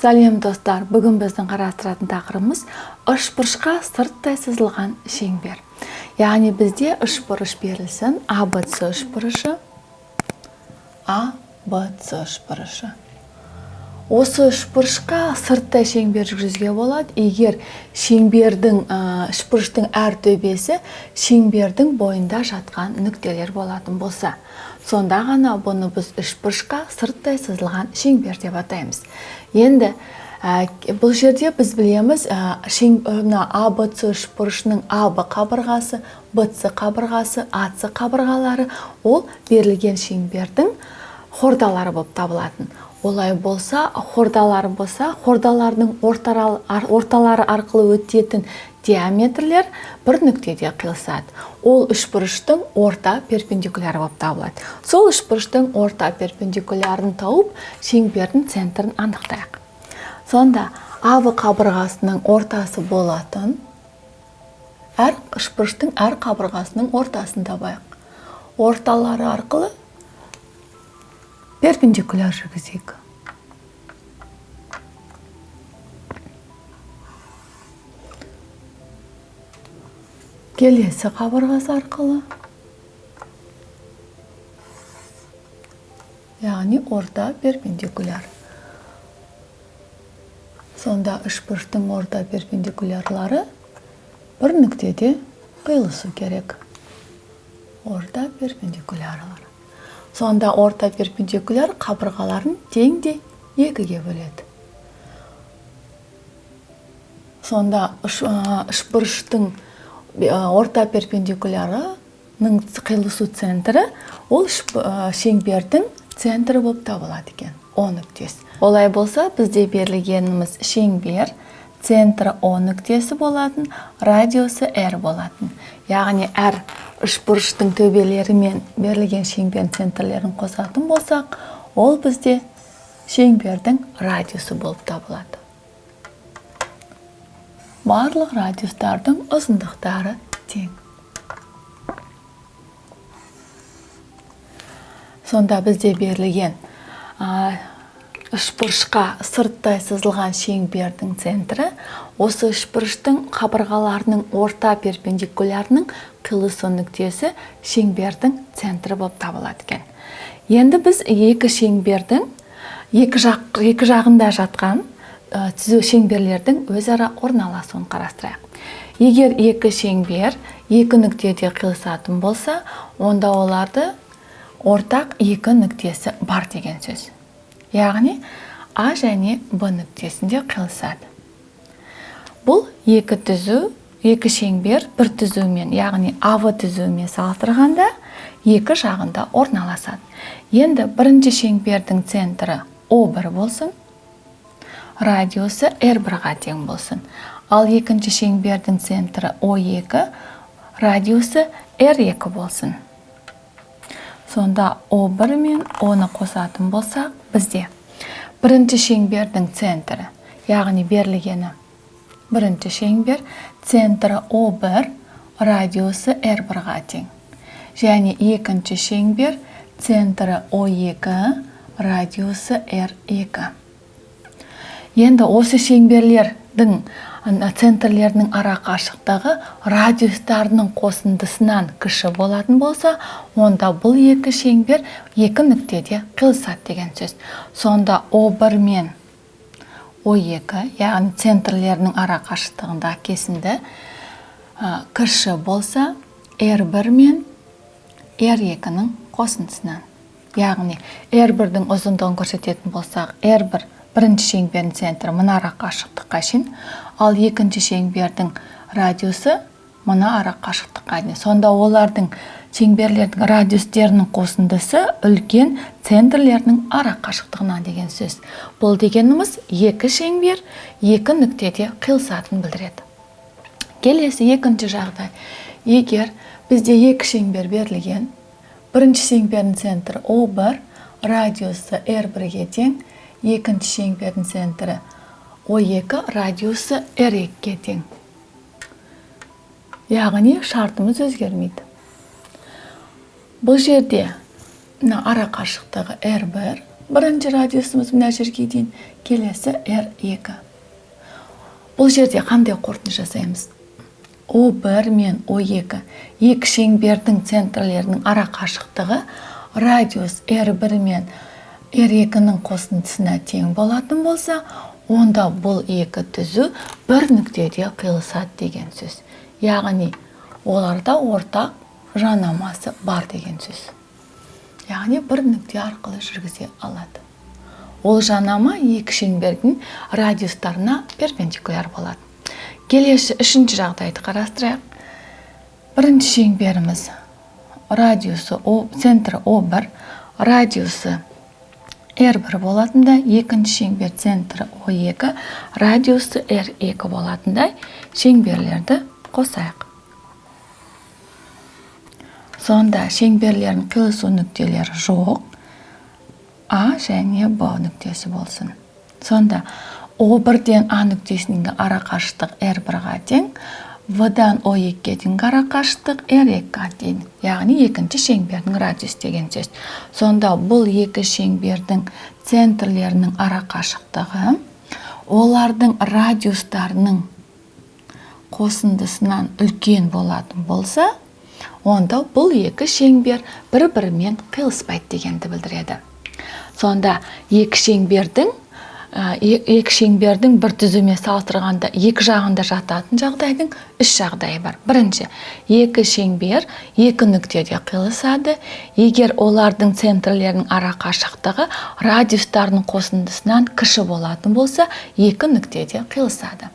Сәлем достар, бүгін біздің қарастыратын тақырыбымыз үшбұрышқа сырттай сызылған шеңбер. Яғни бізде үшбұрыш берілсін, АБЦ үшбұрышы, АБЦ үшбұрышы. Осы үшбұрышқа сырттай шеңбер жүргізуге болады, егер шеңбердің үшбұрыштың әр төбесі шеңбердің бойында жатқан нүктелер болатын болса, сонда ғана бұны біз үшбұрышқа сырттай сызылған шеңбер деп атаймыз. Енді бұл жерде біз білеміз, АБЦ үшбұрышының АБ қабырғасы, БЦ қабырғасы, АЦ қабырғалары ол берілген шеңбердің хордалары болып табылатын. Олай болса, хордалардың орталары арқылы өтетін диаметрлер бір нүктеде қиылысады. Ол үшбұрыштың орта перпендикуляр болып табылады. Сол үшбұрыштың орта перпендикулярын тауып, шеңбердің центрін анықтайық. Сонда АВ қабырғасының ортасы болатын, үшбұрыштың әр қабырғасының ортасын табайық. Орталары арқылы перпендикуляр жүргізейік. Келесі қабырғасы арқылы, яғни орта перпендикуляр. Сонда үшбұрыштың орта перпендикулярлары бір нүктеде қиылысу керек. Орта перпендикулярлар. Сонда орта перпендикуляр қабырғаларын теңдей екіге бөледі. Сонда үшбұрыштың орта перпендикулярының қиылысу центрі ол шеңбердің центрі болып табылады екен, О нүктесі. Олай болса, бізде берілгеніміз шеңбер, центрі О нүктесі болатын, радиусы R болатын. Яғни әр үшбұрыштың төбелерімен берілген шеңбердің центрлерін қосатын болсақ, ол бізде шеңбердің радиусы болып табылады. Барлық радиустардың ұзындықтары тең. Сонда бізде берілген үшбұрышқа сырттай сызылған шеңбердің центрі осы үшбұрыштың қабырғаларының орта перпендикулярының қиылысу нүктесі шеңбердің центрі болып табылады екен. Енді біз екі шеңбердің екі жағында жатқан түзу шеңберлердің өзара орналасуын қарастырайық. Егер екі шеңбер екі нүктеде қиылысатын болса, онда оларды ортақ екі нүктесі бар деген сөз. Яғни А және Б нүктесінде қиылысады. Бұл екі шеңбер бір түзумен, яғни АВ түзумен салыстырғанда екі жағында орналасады. Енді бірінші шеңбердің центрі О1 болсын, радиусы R1-ға тең болсын. Ал екінші шеңбердің центрі О2, радиусы R2 болсын. Сонда О1 мен О-ны қосатын болсақ, бізде бірінші шеңбердің центрі, яғни берілгені бірінші шеңбер, центрі О1, радиусы R1-ға тең. Және екінші шеңбер, центрі О2, радиусы R2. Енді осы шеңберлердің центрлерінің ара қашықтығы радиустарының қосындысынан кіші болатын болса, онда бұл екі шеңбер екі нүктеде қиылысады деген сөз. Сонда О1 мен О2, яғни центрлерінің ара қашықтығында кесінді кіші болса, R1 мен R2-ның қосындысынан. Яғни R1-дің ұзындығын көрсететін болсақ, R1 бірінші шеңбердің центрі мына ара қашықтыққа шейін, ал екінші шеңбердің радиусы мына ара қашықтыққа дейін. Сонда олардың шеңберлердің радиустерінің қосындысы үлкен центрлерінің ара қашықтығына деген сөз. Бұл дегеніміз екі шеңбер екі нүктеде қиылысатынын білдіреді. Келесі екінші жағдай. Егер бізде екі шеңбер берілген, бірінші шеңбердің центрі О1, радиусы R1-ге тең, екінші шеңбердің центрі О2, радиусы R2-ге тең. Яғни шартымыз өзгермейді. Бұл жерде ара қашықтығы R1, Бірінші радиусымыз мына жерге дейін, келесі R2. Бұл жерде қандай қорытынды жасаймыз? O1 мен O2 екі шеңбердің центрлерінің ара қашықтығы радиус R1 мен R2-ның қосындысына тең болатын болса, онда бұл екі түзу бір нүктеде қиылысады деген сөз. Яғни, оларда ортақ жанамасы бар деген сөз. Яғни, бір нүкте арқылы жүргізе алады. Ол жанама екі шеңбердің радиустарына перпендикуляр болады. Келесі үшінші жағдайды қарастырайық. Бірінші шеңберіміз радиусы центрі O1, радиусы R1 болатындай, екінші шеңбер центрі O2, радиусы R2 болатындай шеңберлерді қосайық. Сонда шеңберлердің қиылысу нүктелері жоқ, А және Б нүктесі болсын. Сонда O1-ден А нүктесінің ара қашықтық R1-ға тең, В-дан O2-ге дейін ара қашықтық R2-ға тең. Яғни екінші шеңбердің радиус деген сөз. Сонда бұл екі шеңбердің центрлерінің ара қашықтығы олардың радиустарының қосындысынан үлкен болатын болса, онда бұл екі шеңбер бір-бірімен қиылыспайды дегенді білдіреді. Сонда екі шеңбердің бір түзумен салыстырғанда екі жағында жататын жағдайдың үш жағдайы бар. Бірінші, екі шеңбер екі нүктеде қиылысады, егер олардың центрлерінің ара қашықтығы радиустарының қосындысынан кіші болатын болса, екі нүктеде қиылысады.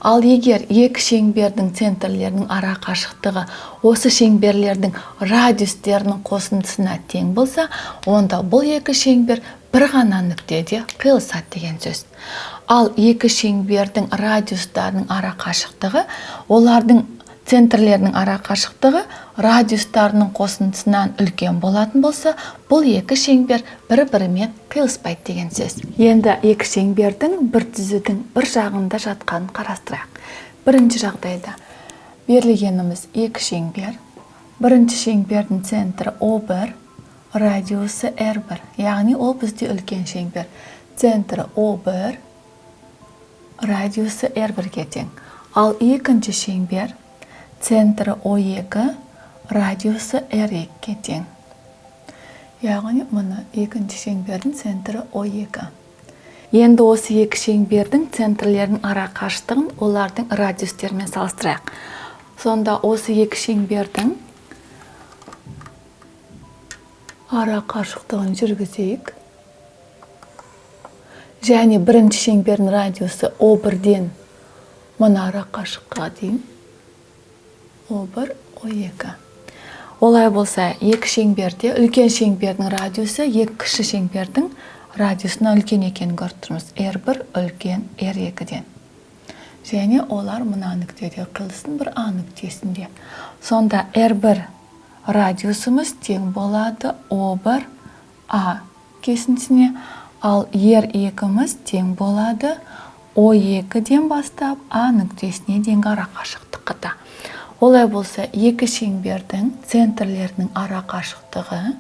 Ал егер екі шеңбердің центрлерінің ара қашықтығы осы шеңберлердің радиустерінің қосындысына тең болса, онда бұл екі шеңбер бір ғана нүктеде қиылысады деген сөз. Ал екі шеңбердің радиустарының ара қашықтығы олардың центрлерінің ара қашықтығы радиустарының қосындысынан үлкен болатын болса, бұл екі шеңбер бір-бірімен қиылыспайды деген сөз. Енді екі шеңбердің бір түзудің бір жағында жатқанын қарастырайық. Бірінші жағдайда берілгеніміз екі шеңбер. Бірінші шеңбердің центрі O1, радиусы R1. Яғни ол бізде үлкен шеңбер. Центрі O1, радиусы R1-ге тең. Ал екінші шеңбер центрі O2, радиусы R2-ге тең. Яғни мұны екінші шеңбердің центрі O2. Енді осы екі шеңбердің центрлерінің ара қашықтығын олардың радиустерімен салыстырайық. Сонда осы екі шеңбердің ара қашықтығын жүргізейік. Және бірінші шеңбердің радиусы O1-ден мұны ара қашықтыққа дейін. O1, O2. Олай болса, екі шеңберде үлкен шеңбердің радиусы екі кіші шеңбердің радиусына үлкен екенін көріп тұрмыз. R1 үлкен R2-ден. Және олар мына нүктеде қиылысын бір А нүктесінде. Сонда R1 радиусымыз тең болады O1 А кесіндісіне, ал R2-міз тең болады O2-ден бастап А нүктесіне дейінгі ара қашықтықта. Олай болса, екі шеңбердің центрлерінің ара қашықтығы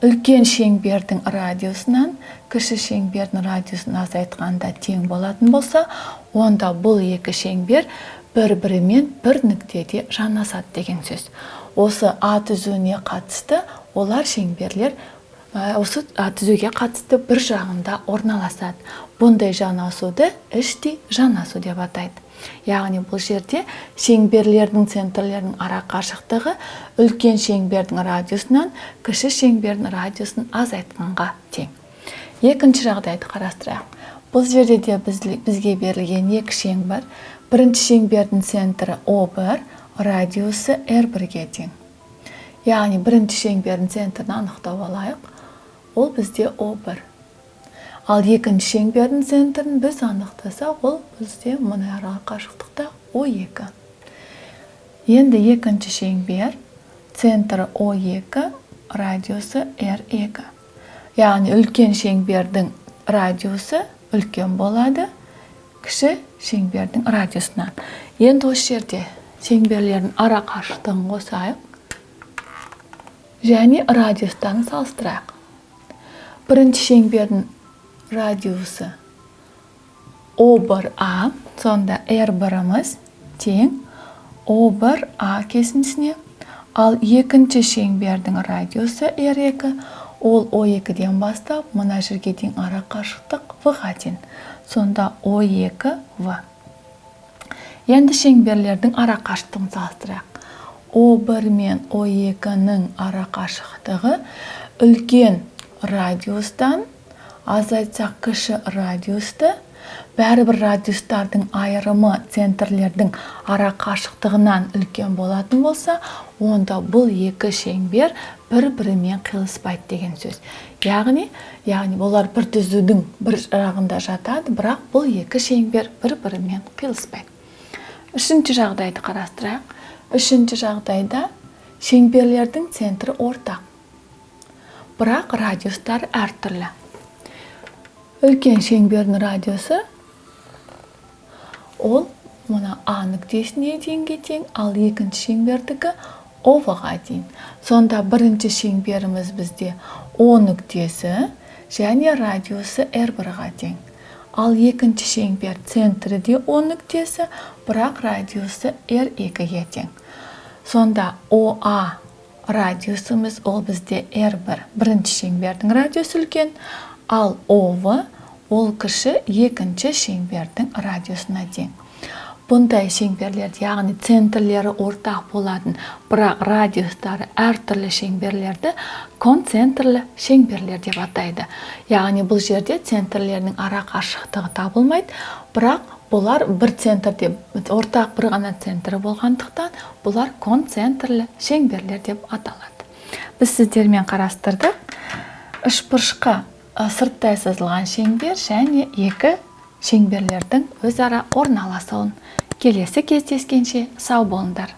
үлкен шеңбердің радиусынан кіші шеңбердің радиусын азайтқанда тең болатын болса, онда бұл екі шеңбер бір-бірімен бір нүктеде жанасады деген сөз. Осы А түзуіне қатысты олар шеңберлер осы А түзуге қатысты бір жағында орналасады. Бұндай жанасуды іштей жанасу деп атайды. Яғни бұл жерде шеңберлердің центрлерінің ара қашықтығы үлкен шеңбердің радиусынан кіші шеңбердің радиусын азайтқанға тең. Екінші жағдайды қарастырайық. Бұл жерде де бізге берілген екі шеңбер. Бірінші шеңбердің центрі O1, радиусы R1-ге тең. Яғни бірінші шеңбердің центрін анықтап алайық. Ол бізде O1. Ал екінші шеңбердің центрін біз анықтасақ, ол бізде мұны ара қашықтықта O2. Енді екінші шеңбер центрі O2, радиусы R2. Яғни үлкен шеңбердің радиусы үлкен болады кіші шеңбердің радиусынан. Енді осы жерде шеңберлердің ара қашықтығын қосайық және радиустарын салыстырайық. бірінші шеңбердің радиусы O1A, сонда R1-іміз тең O1A кесіндісіне. Ал екінші шеңбердің радиусы R2, ол O2-ден бастап, мына жерге дейін ара қашықтық V-ға тең. Сонда O2V. Енді шеңберлердің ара қашықтығын салыстырайық. O1 мен O2-ның ара қашықтығы үлкен радиустан, азайтсақ кіші радиусты, бәрібір радиустардың айырымы центрлердің ара қашықтығынан үлкен болатын болса, онда бұл екі шеңбер бір-бірімен қиылыспайды деген сөз. Яғни олар бір түзудің бір жағында жатады, бірақ бұл екі шеңбер бір-бірімен қиылыспайды. Үшінші жағдайды қарастырайық. Үшінші жағдайда шеңберлердің центрі ортақ, бірақ радиустар әртүрлі. Үлкен шеңбердің радиусы ол мұна А нүктесіне дейінге тең, ал екінші шеңбердікі O-ға дейін. Сонда бірінші шеңберіміз бізде O нүктесі және радиусы R1-ға тең. Ал екінші шеңбер центрі де O нүктесі, бірақ радиусы R2-ге тең. Сонда OA радиусымыз ол бізде R1, бірінші шеңбердің радиусы үлкен, ал OV ол кіші екінші шеңбердің радиусына тең. Бұндай шеңберлерді, яғни центрлері ортақ болатын, бірақ радиустары әртүрлі шеңберлерді концентрлі шеңберлер деп атайды. Яғни бұл жерде центрлерінің ара қашықтығы табылмайды, бірақ бұлар бір центрде, ортақ бір ғана центрі болғандықтан, бұлар концентрлі шеңберлер деп аталады. Біз сіздермен қарастырдық. Үшбұрышқа сырттай сызылған шеңбер және екі шеңберлердің өзара орналасуын. Келесі кездескенше сау болыңдар.